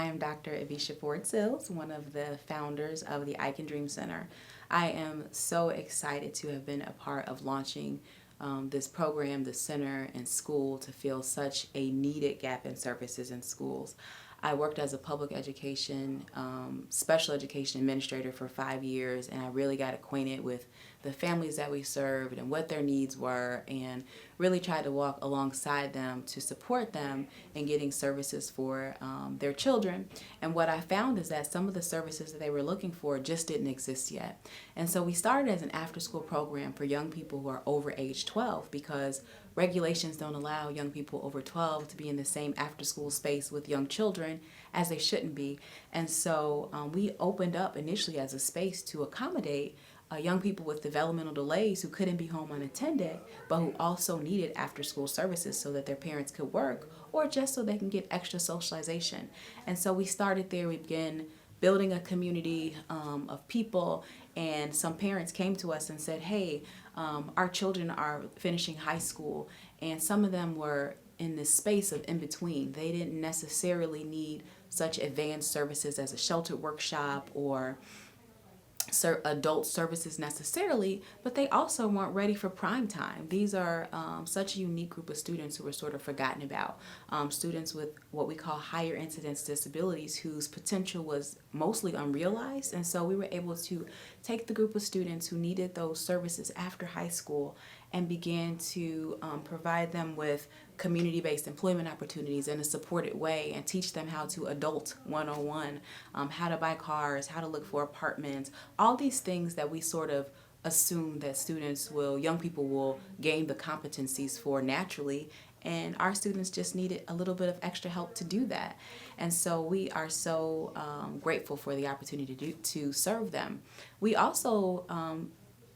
am Dr. Evisha Ford, one of the founders of the I Can Dream Center. I am so excited to have been a part of launching this program, the center, and school to fill such a needed gap in services in schools. I worked as a public education, special education administrator for 5 years, and I really got acquainted with the families that we served and what their needs were, and really tried to walk alongside them to support them in getting services for their children. And what I found is that some of the services that they were looking for just didn't exist yet. And so we started as an after-school program for young people who are over age 12, because regulations don't allow young people over 12 to be in the same after-school space with young children as they shouldn't be. And so we opened up initially as a space to accommodate young people with developmental delays who couldn't be home unattended, but who also needed after-school services so that their parents could work, or just so they can get extra socialization. And so we started there. We began building a community of people, and some parents came to us and said, hey, our children are finishing high school, and some of them were in this space of in between. They didn't necessarily need such advanced services as a sheltered workshop or adult services necessarily, but they also weren't ready for prime time. These are such a unique group of students who are sort of forgotten about. Students with what we call higher incidence disabilities whose potential was mostly unrealized. And so we were able to take the group of students who needed those services after high school and began to provide them with community-based employment opportunities in a supported way, and teach them how to adult 101, how to buy cars, how to look for apartments, all these things that we sort of assume that young people will gain the competencies for naturally, and our students just needed a little bit of extra help to do that. And so we are so grateful for the opportunity to serve them. We also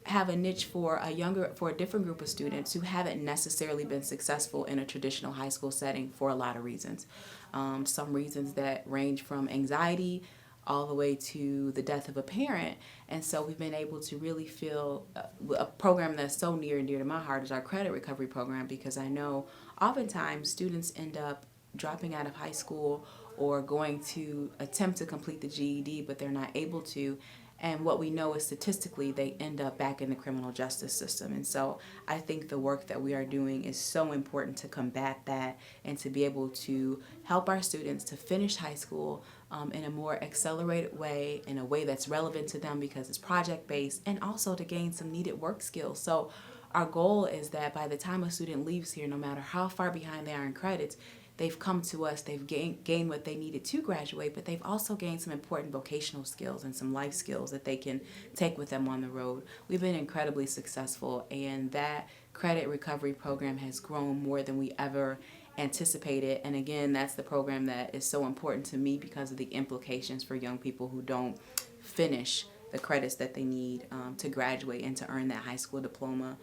have a niche for a different group of students who haven't necessarily been successful in a traditional high school setting for a lot of reasons. Some reasons that range from anxiety all the way to the death of a parent. And so we've been able to really feel a program that's so near and dear to my heart is our credit recovery program, because I know oftentimes students end up dropping out of high school or going to attempt to complete the GED, but they're not able to. And what we know is statistically they end up back in the criminal justice system. And so I think the work that we are doing is so important to combat that, and to be able to help our students to finish high school in a more accelerated way, in a way that's relevant to them because it's project-based, and also to gain some needed work skills. So our goal is that by the time a student leaves here, no matter how far behind they are in credits, they've come to us, they've gained what they needed to graduate, but they've also gained some important vocational skills and some life skills that they can take with them on the road. We've been incredibly successful, and that credit recovery program has grown more than we ever anticipated. And again, that's the program that is so important to me because of the implications for young people who don't finish the credits that they need to graduate and to earn that high school diploma.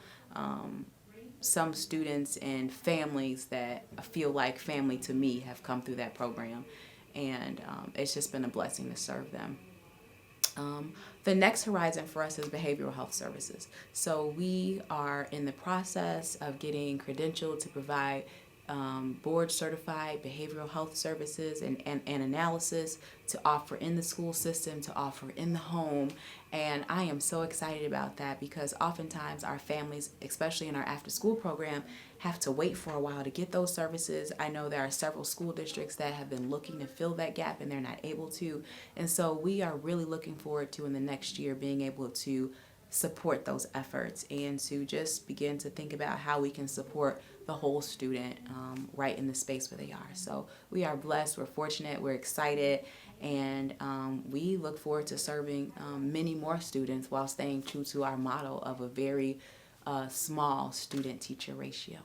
Some students and families that feel like family to me have come through that program, and it's just been a blessing to serve them. The next horizon for us is behavioral health services. So we are in the process of getting credentialed to provide board certified behavioral health services and analysis to offer in the school system, to offer in the home. And I am so excited about that, because oftentimes our families, especially in our after school program, have to wait for a while to get those services. I know there are several school districts that have been looking to fill that gap and they're not able to. And so we are really looking forward to, in the next year, being able to support those efforts and to just begin to think about how we can support the whole student right in the space where they are. So we are blessed, we're fortunate, we're excited, and we look forward to serving many more students while staying true to our model of a very small student-teacher ratio.